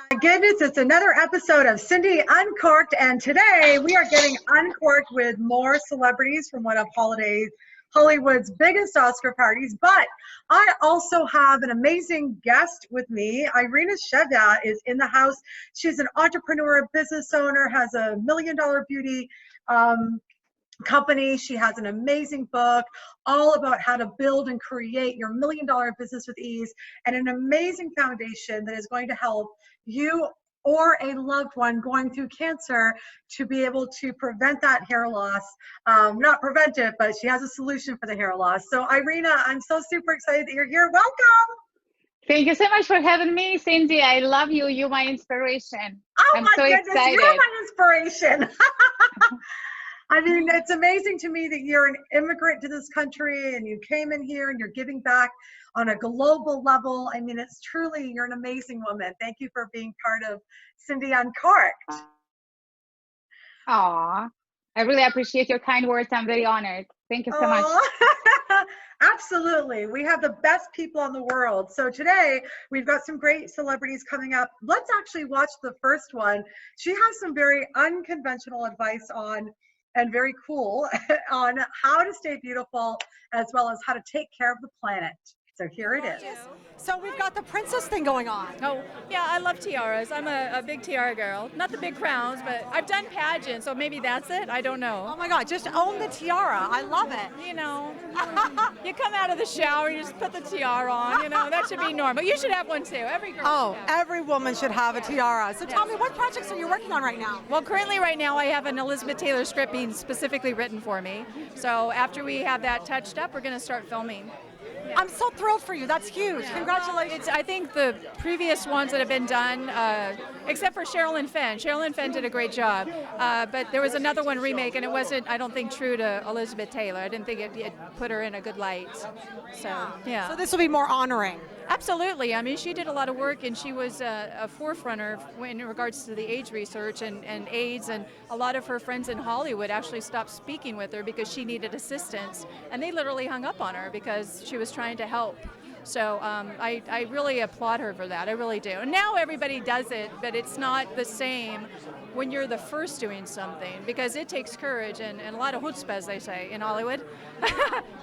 My goodness, it's another episode of Cindy Uncorked, and today we are getting uncorked with more celebrities from one of Hollywood's biggest Oscar parties. But I also have an amazing guest with me. Irina Cheva is in the house. She's an entrepreneur, business owner, has a $1 million beauty company. She has an amazing book all about how to build and create your $1 million business with ease, and an amazing foundation that is going to help you or a loved one going through cancer to be able to prevent that hair loss. Not prevent it, but she has a solution for the hair loss. So Irina, I'm so super excited that you're here. Welcome. Thank you so much for having me, Cindy. I love you. You're my inspiration. Oh, I'm my so goodness, excited. You're my inspiration. I mean, it's amazing to me that you're an immigrant to this country and you came in here and you're giving back on a global level. I mean, it's truly, you're an amazing woman. Thank you for being part of Cindy Uncorked. Aw, I really appreciate your kind words. I'm very honored. Thank you so much. Absolutely. We have the best people in the world. So today we've got some great celebrities coming up. Let's actually watch the first one. She has some very unconventional advice on, and very cool, on how to stay beautiful as well as how to take care of the planet. So here it is. So we've got the princess thing going on. Oh, yeah, I love tiaras. I'm a big tiara girl. Not the big crowns, but I've done pageants, so maybe that's it. I don't know. Oh my God, just own the tiara. I love it. You know, you come out of the shower, you just put the tiara on, you know, that should be normal. You should have one too. Every girl should have. Every woman should have a tiara. So tell me, what projects are you working on right now? Well, currently right now I have an Elizabeth Taylor script being specifically written for me. So after we have that touched up, we're going to start filming. I'm so thrilled for you. That's huge. Yeah. Congratulations. I think the previous ones that have been done, except for Sherilyn Fenn. Sherilyn Fenn did a great job. But there was another one remake, and it wasn't, I don't think, true to Elizabeth Taylor. I didn't think it put her in a good light. So, yeah. So this will be more honoring. Absolutely. I mean, she did a lot of work, and she was a forefronter in regards to the AIDS research and AIDS, and a lot of her friends in Hollywood actually stopped speaking with her because she needed assistance, and they literally hung up on her because she was trying to help. So I really applaud her for that. I really do. And now everybody does it, but it's not the same when you're the first doing something, because it takes courage and a lot of chutzpah, as they say in Hollywood.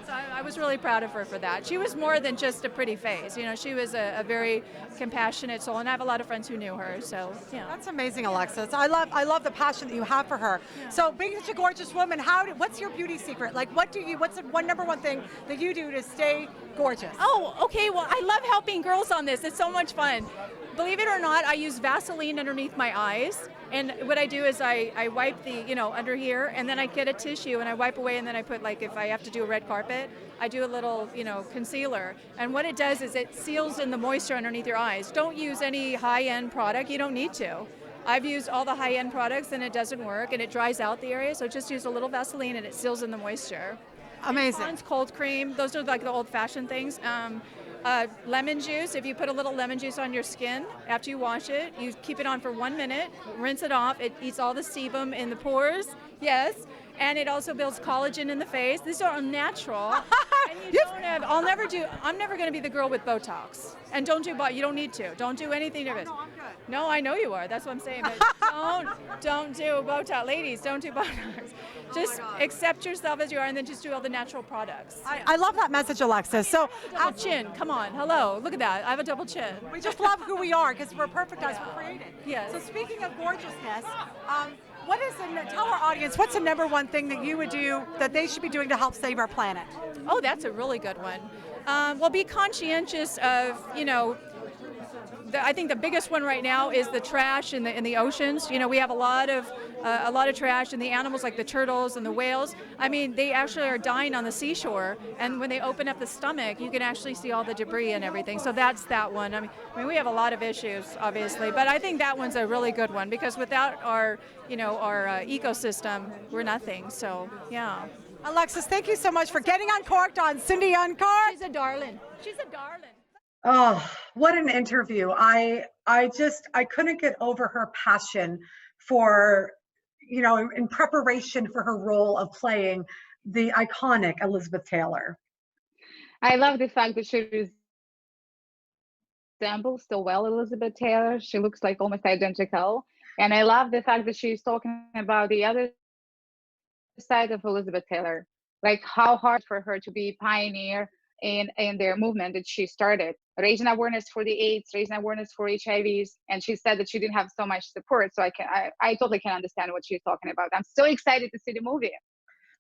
So I was really proud of her for that. She was more than just a pretty face. You know, she was a very compassionate soul, and I have a lot of friends who knew her. So yeah. That's amazing, Alexis. I love the passion that you have for her. Yeah. So being such a gorgeous woman, what's your beauty secret? Like, what's the number one thing that you do to stay gorgeous? Oh, okay. Well, I love helping girls on this. It's so much fun. Believe it or not, I use Vaseline underneath my eyes. And what I do is I wipe the, under here, and then I get a tissue and I wipe away, and then I put, like, if I have to do a red carpet, I do a little, concealer. And what it does is it seals in the moisture underneath your eyes. Don't use any high-end product. You don't need to. I've used all the high-end products and it doesn't work, and it dries out the area, so just use a little Vaseline and it seals in the moisture. Amazing. Pond's cold cream, those are like the old-fashioned things. Lemon juice, if you put a little lemon juice on your skin after you wash it, you keep it on for 1 minute, rinse it off, it eats all the sebum in the pores, yes, and it also builds collagen in the face. These are all natural. And I'm never going to be the girl with Botox. And you don't need to. Don't do anything of it. No, I'm good. No, I know you are. That's what I'm saying. But don't do Botox. Ladies, don't do Botox. Just accept yourself as you are, and then just do all the natural products. I love that message, Alexis. So, double chin. Come on. Hello. Look at that. I have a double chin. We just love who we are because we're perfect as we're created. Yes. So speaking of gorgeousness, tell our audience, what's the number one thing that you would do that they should be doing to help save our planet? Oh, that's a really good one. Well, be conscientious of, I think the biggest one right now is the trash in the oceans. We have a lot of trash, and the animals like the turtles and the whales. I mean, they actually are dying on the seashore, and when they open up the stomach, you can actually see all the debris and everything. So that's that one. I mean, we have a lot of issues, obviously, but I think that one's a really good one, because without our ecosystem, we're nothing. So yeah. Alexis, thank you so much for getting uncorked on Cindy Uncorked. She's a darling. She's a darling. Oh, what an interview. I couldn't get over her passion for, in preparation for her role of playing the iconic Elizabeth Taylor. I love the fact that she was resembles so well Elizabeth Taylor. She looks like almost identical. And I love the fact that she's talking about the other side of Elizabeth Taylor, like how hard for her to be pioneer in their movement that she started, raising awareness for the AIDS, raising awareness for HIVs. And she said that she didn't have so much support. So I totally can understand what she's talking about. I'm so excited to see the movie.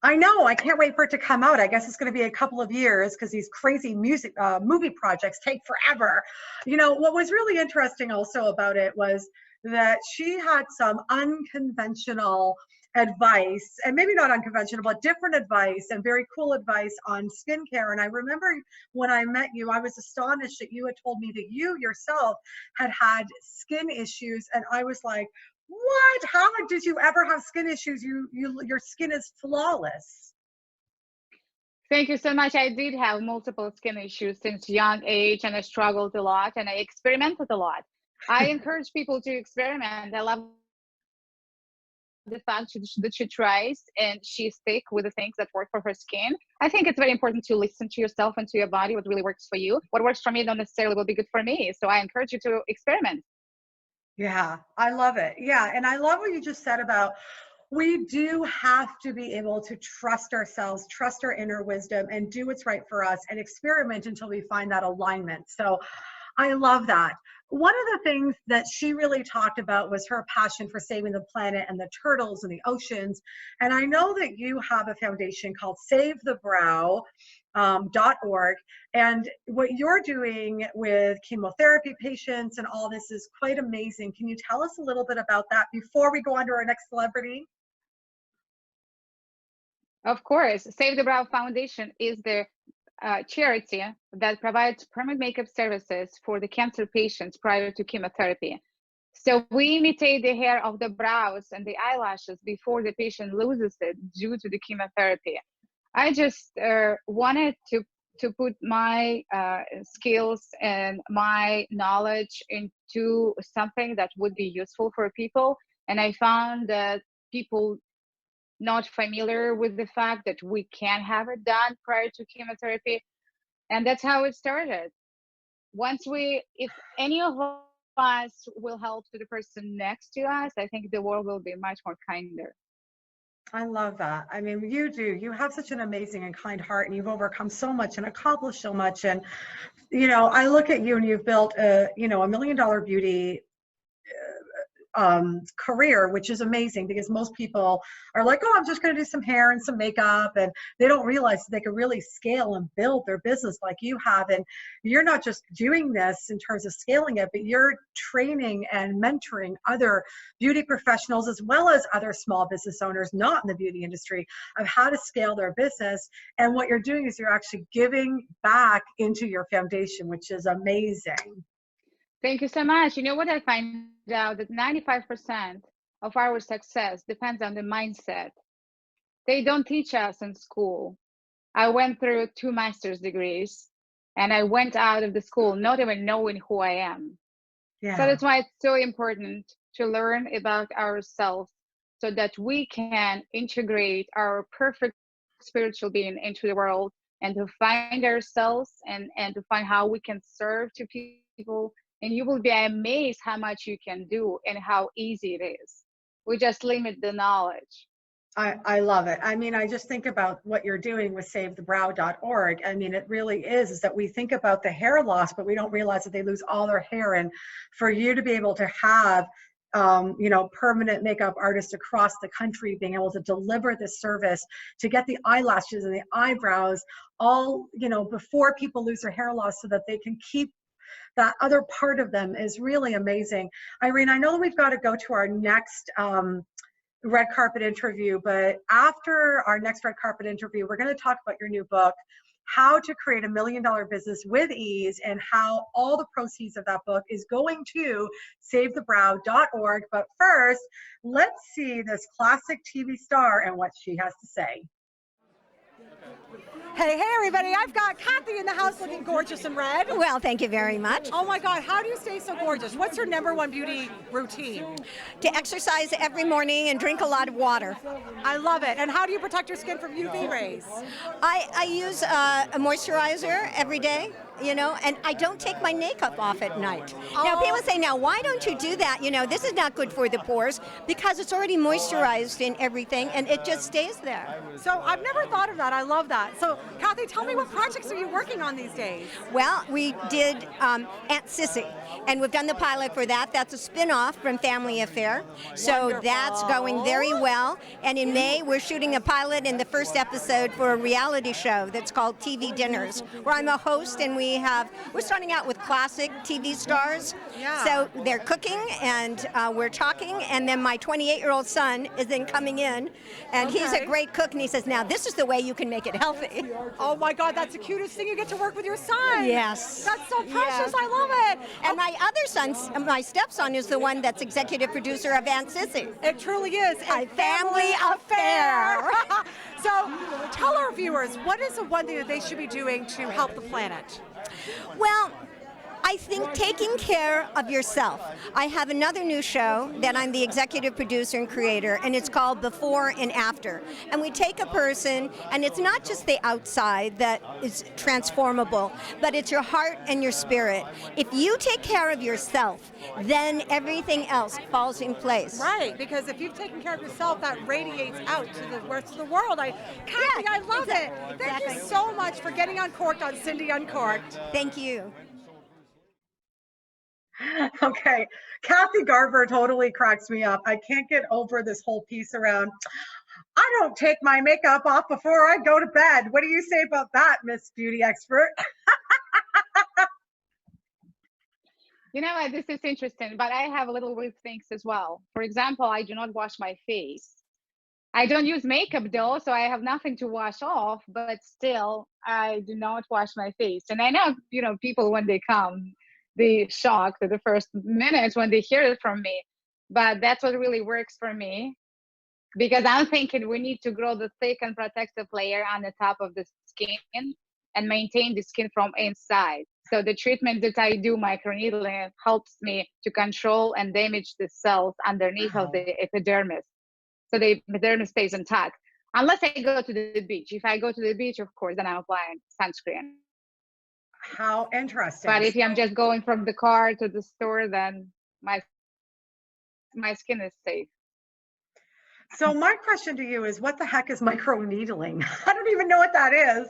I know. I can't wait for it to come out. I guess it's going to be a couple of years because these crazy movie projects take forever. You know, what was really interesting also about it was that she had some unconventional advice, and maybe not unconventional, but different advice and very cool advice on skincare. And I remember when I met you, I was astonished that you had told me that you yourself had skin issues. And I was like, what? How did you ever have skin issues? Your skin is flawless. Thank you so much. I did have multiple skin issues since young age, and I struggled a lot, and I experimented a lot. I encourage people to experiment. I love the fact that she tries and she sticks with the things that work for her skin. I think it's very important to listen to yourself and to your body, what really works for you. What works for me don't necessarily will be good for me. So I encourage you to experiment. Yeah, I love it. Yeah, and I love what you just said about we do have to be able to trust ourselves, trust our inner wisdom, and do what's right for us and experiment until we find that alignment. So I love that. One of the things that she really talked about was her passion for saving the planet and the turtles and the oceans. And I know that you have a foundation called SaveTheBrow.org. And what you're doing with chemotherapy patients and all this is quite amazing. Can you tell us a little bit about that before we go on to our next celebrity? Of course. Save the Brow Foundation is the charity that provides permanent makeup services for the cancer patients prior to chemotherapy. So we imitate the hair of the brows and the eyelashes before the patient loses it due to the chemotherapy. I just wanted to put my skills and my knowledge into something that would be useful for people. And I found that people not familiar with the fact that we can have it done prior to chemotherapy. And that's how it started. If any of us will help to the person next to us, I think the world will be much more kinder. I love that. I mean, you do. You have such an amazing and kind heart, and you've overcome so much and accomplished so much. And, you know, I look at you and you've built a $1 million beauty career, which is amazing because most people are like, oh, I'm just going to do some hair and some makeup, and they don't realize that they can really scale and build their business like you have. And you're not just doing this in terms of scaling it, but you're training and mentoring other beauty professionals as well as other small business owners not in the beauty industry of how to scale their business. And what you're doing is you're actually giving back into your foundation, which is amazing. Thank you so much. You know what I find out? That 95% of our success depends on the mindset. They don't teach us in school. I went through 2 master's degrees and I went out of the school not even knowing who I am. Yeah. So that's why it's so important to learn about ourselves so that we can integrate our perfect spiritual being into the world and to find ourselves and to find how we can serve to people. And you will be amazed how much you can do and how easy it is. We just limit the knowledge. I love it. I mean, I just think about what you're doing with SaveTheBrow.org. I mean, it really is that we think about the hair loss, but we don't realize that they lose all their hair. And for you to be able to have permanent makeup artists across the country being able to deliver this service to get the eyelashes and the eyebrows all, before people lose their hair loss so that they can keep that other part of them is really amazing. Irina, I know that we've got to go to our next red carpet interview, but after our next red carpet interview, we're going to talk about your new book, How to Create a $1 Million Business with Ease, and how all the proceeds of that book is going to SaveTheBrow.org. But first, let's see this classic TV star and what she has to say. Hey, everybody, I've got Kathy in the house looking gorgeous in red. Well, thank you very much. Oh my God, how do you stay so gorgeous? What's your #1 beauty routine? To exercise every morning and drink a lot of water. I love it. And how do you protect your skin from UV rays? I use a moisturizer every day. you know, and I don't take my makeup off at night. Now, people say, now, why don't you do that? You know, this is not good for the pores because it's already moisturized in everything and it just stays there. So I've never thought of that. I love that. So Kathy, tell me, what projects are you working on these days? Well, we did Aunt Sissy, and we've done the pilot for that. That's a spin-off from Family Affair. So Wonderful. that's going very well. And in May, we're shooting a pilot in the first episode for a reality show that's called TV Dinners, where I'm a host, and we're starting out with classic TV stars. Yeah. So they're cooking, and we're talking, and then my 28-year-old son is then coming in, and he's a great cook, and he says, now this is the way you can make it healthy. Oh my God, that's the cutest thing. You get to work with your son. Yes. That's so precious. Yes. I love it. And my other son, my stepson, is the one that's executive producer of Aunt Sissy. It truly is A family affair. So tell our viewers, what is the one thing that they should be doing to help the planet? Well, I think taking care of yourself. I have another new show that I'm the executive producer and creator, and it's called Before and After. And we take a person, and it's not just the outside that is transformable, but it's your heart and your spirit. If you take care of yourself, then everything else falls in place. Right, because if you've taken care of yourself, that radiates out to the rest of the world. Kathy, I love it. Thank you so much for getting Uncorked on Cindy Uncorked. Thank you. Okay, Kathy Garver totally cracks me up. I can't get over this whole piece around, I don't take my makeup off before I go to bed. What do you say about that, Miss Beauty Expert? You know what, this is interesting, but I have little weird things as well. For example, I do not wash my face. I don't use makeup though, so I have nothing to wash off, but still, I do not wash my face. And I know, you know, people when they come, they shocked at the first minutes when they hear it from me, but that's what really works for me, because I'm thinking we need to grow the thick and protective layer on the top of the skin and maintain the skin from inside. So the treatment that I do, microneedling, helps me to control and damage the cells underneath of the epidermis, so the epidermis stays intact, unless I go to the beach. If I go to the beach, of course, then I'm applying sunscreen. How interesting. But if I'm just going from the car to the store, then my skin is safe. So my question to you is, what the heck is microneedling? I don't even know what that is.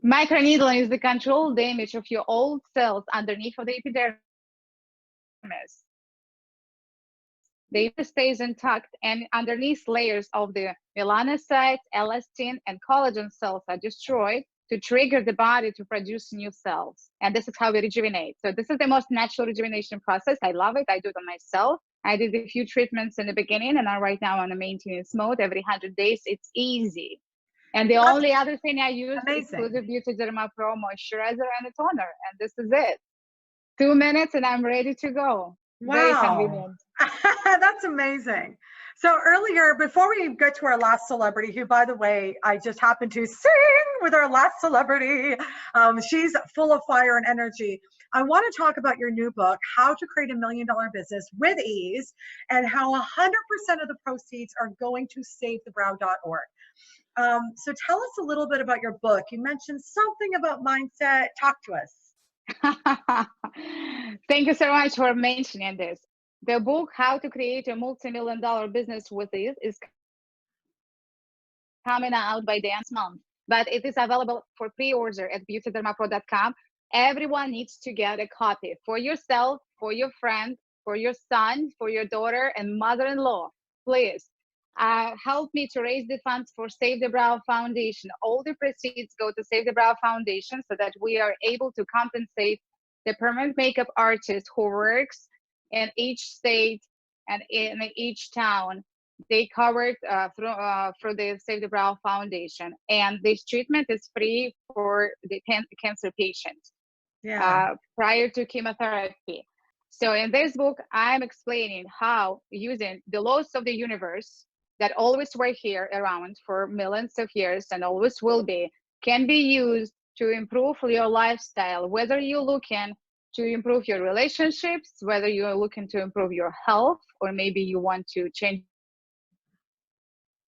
Microneedling is the controlled damage of your old cells underneath of the epidermis. The epidermis stays intact, and underneath layers of the melanocytes, elastin, and collagen cells are destroyed to trigger the body to produce new cells. And this is how we rejuvenate. So this is the most natural rejuvenation process. I love it. I do it on myself. I did a few treatments in the beginning, and I'm right now on a maintenance mode. Every 100 days, it's easy. And the only other thing I use is the Beauty Derma Pro moisturizer and a toner. And this is it. 2 minutes and I'm ready to go. Wow. Very convenient. That's amazing. So earlier, before we get to our last celebrity, who, by the way, I just happened to sing with our last celebrity. She's full of fire and energy. I want to talk about your new book, How to Create a $1 Million Business with Ease, and how 100% of the proceeds are going to SaveTheBrow.org. So tell us a little bit about your book. You mentioned something about mindset. Talk to us. Thank you so much for mentioning this. The book, How to Create a Multi-Million-Dollar Business with Ease, is coming out by the end of the month, but it is available for pre-order at beautydermapro.com. Everyone needs to get a copy for yourself, for your friend, for your son, for your daughter, and mother-in-law. Please help me to raise the funds for Save the Brow Foundation. All the proceeds go to Save the Brow Foundation so that we are able to compensate the permanent makeup artist who works in each state and in each town. They covered through the Save the Brow Foundation. And this treatment is free for the cancer patients prior to chemotherapy. So in this book, I'm explaining how using the laws of the universe that always were here around for millions of years and always will be, can be used to improve your lifestyle, whether you're looking to improve your relationships, whether you're looking to improve your health, or maybe you want to change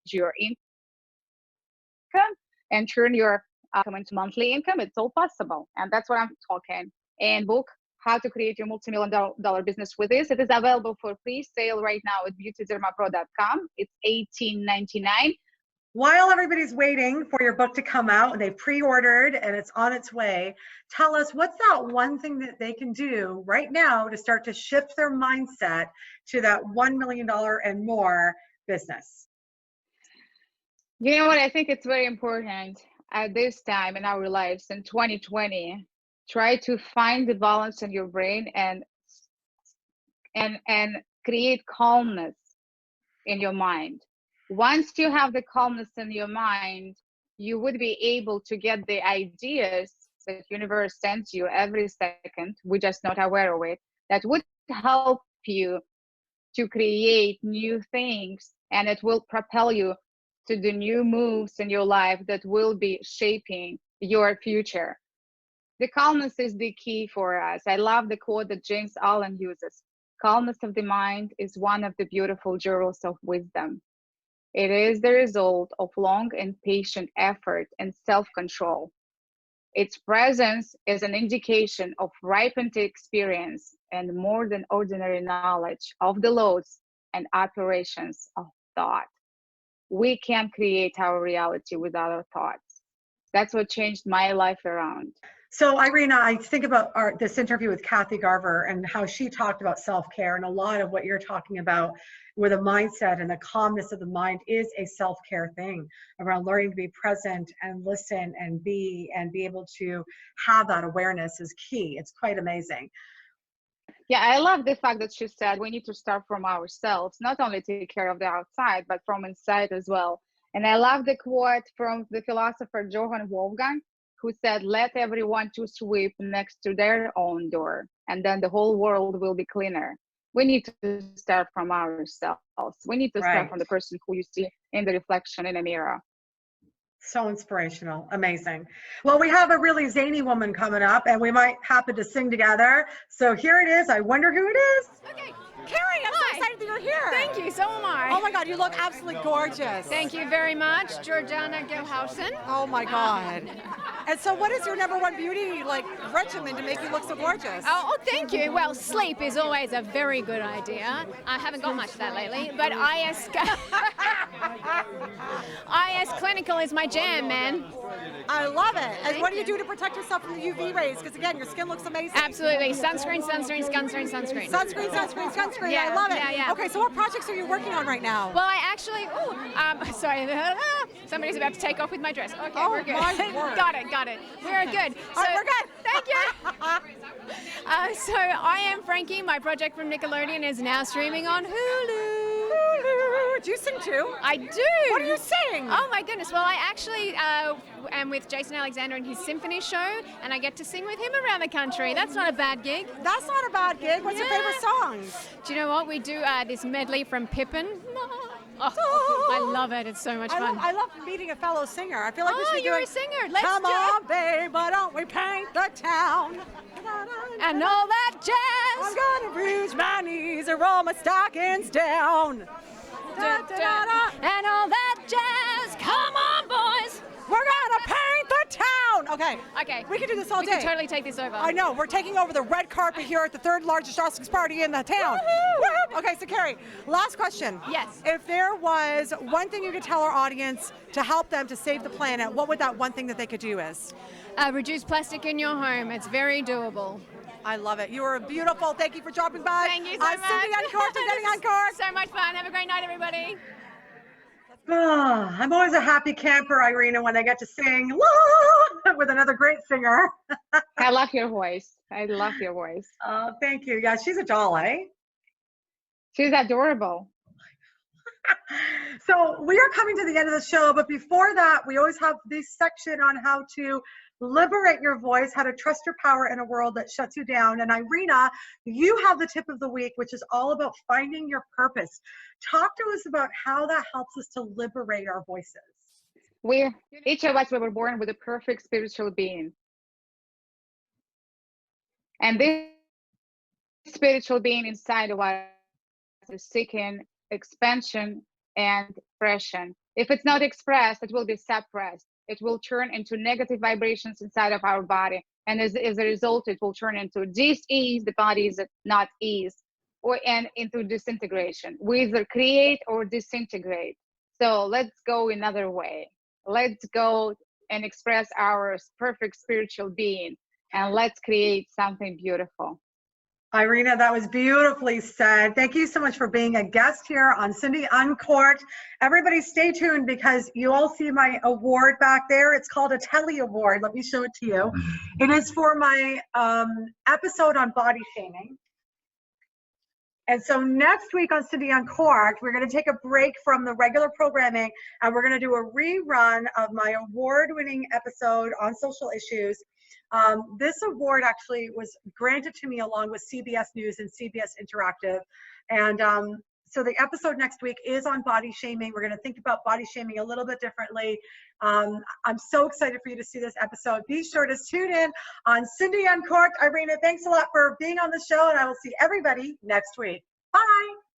your income and turn your come into monthly income. It's all possible. And that's what I'm talking. And book How to Create Your Multi-million-dollar Business with This. It is available for pre-sale right now at beautydermapro.com. It's $18.99. While everybody's waiting for your book to come out and they've pre-ordered and it's on its way, tell us what's that one thing that they can do right now to start to shift their mindset to that $1 million and more business? You know what? I think it's very important at this time in our lives in 2020, try to find the balance in your brain and create calmness in your mind. Once you have the calmness in your mind, you would be able to get the ideas that universe sends you every second. We're just not aware of it. That would help you to create new things, and it will propel you to the new moves in your life that will be shaping your future. The calmness is the key for us. I love the quote that James Allen uses. Calmness of the mind is one of the beautiful jewels of wisdom. It is the result of long and patient effort and self-control. Its presence is an indication of ripened experience and more than ordinary knowledge of the laws and operations of thought. We can create our reality without our thoughts. That's what changed my life around. So Irina, I think about this interview with Kathy Garver and how she talked about self-care, and a lot of what you're talking about with a mindset and the calmness of the mind is a self-care thing around learning to be present and listen and be able to have that awareness is key. It's quite amazing. Yeah, I love the fact that she said we need to start from ourselves, not only take care of the outside, but from inside as well. And I love the quote from the philosopher Johann Wolfgang, who said, let everyone to sweep next to their own door, and then the whole world will be cleaner. We need to start from ourselves. We need to start from the person who you see in the reflection in a mirror. So inspirational. Amazing. Well, we have a really zany woman coming up, and we might happen to sing together. So here it is. I wonder who it is. Okay. Carrie, I'm so excited that you're here. Thank you, so am I. Oh my God, you look absolutely gorgeous. Thank you very much, Georgiana Gelhausen. Oh my God. And so what is your number one beauty regimen to make you look so gorgeous? Oh, thank you. Well, sleep is always a very good idea. I haven't got much of that lately, but IS Clinical is my jam, man. I love it. And what do you do to protect yourself from the UV rays? Because again, your skin looks amazing. Absolutely. Sunscreen, sunscreen, sunscreen, sunscreen. Sunscreen, sunscreen, sunscreen. Yeah, I love it. yeah. Okay, so what projects are you working on right now? Well, I actually, sorry, somebody's about to take off with my dress. Okay, we're good. Got it. We're good. All right, we're good. Thank you. So I am Frankie. My project from Nickelodeon is now streaming on Hulu. Do you sing too? I do. What do you sing? Oh my goodness. Well, I actually am with Jason Alexander and his symphony show, and I get to sing with him around the country. That's not a bad gig. That's not a bad gig. What's your favorite songs? Do you know what? We do this medley from Pippin. Oh, I love it. It's so much fun. I love meeting a fellow singer. I feel like we should be you're doing, a singer. Let's Come on, babe, why don't we paint the town? And all that jazz. I'm gonna reach my knees and roll my stockings down. And all that jazz. Come on, boys. We're gonna paint the town. Okay. We can do this all day. We can totally take this over. I know. We're taking over the red carpet here at the third largest Oscars party in the town. Woo-hoo. Okay, so Carrie, last question. Yes. If there was one thing you could tell our audience to help them to save the planet, what would that one thing that they could do is? Reduce plastic in your home. It's very doable. I love it. You are beautiful. Thank you for dropping by. Thank you so much. Cindy Uncorked and getting Uncorked. So much fun. Have a great night, everybody. Oh, I'm always a happy camper, Irina, when I get to sing with another great singer. I love your voice. Thank you. Yeah, she's a doll, eh? She's adorable. So we are coming to the end of the show, but before that, we always have this section on how to liberate your voice, how to trust your power in a world that shuts you down. And Irina, you have the tip of the week, which is all about finding your purpose. Talk to us about how that helps us to liberate our voices. Each of us were born with a perfect spiritual being. And this spiritual being inside of us is seeking expansion and expression. If it's not expressed, it will be suppressed. it will turn into negative vibrations inside of our body. And as a result, it will turn into dis-ease, the body is not ease, and into disintegration. We either create or disintegrate. So let's go another way. Let's go and express our perfect spiritual being, and let's create something beautiful. Irina, that was beautifully said. Thank you so much for being a guest here on Cindy Uncorked. Everybody stay tuned, because you all see my award back there. It's called a Telly Award. Let me show it to you. It is for my episode on body shaming. And so next week on Cindy Uncorked, we're going to take a break from the regular programming, and we're going to do a rerun of my award-winning episode on social issues. This award actually was granted to me along with CBS News and CBS Interactive. And so the episode next week is on body shaming. We're going to think about body shaming a little bit differently. I'm so excited for you to see this episode. Be sure to tune in on Cindy Uncorked. Irina, thanks a lot for being on the show, and I will see everybody next week. Bye.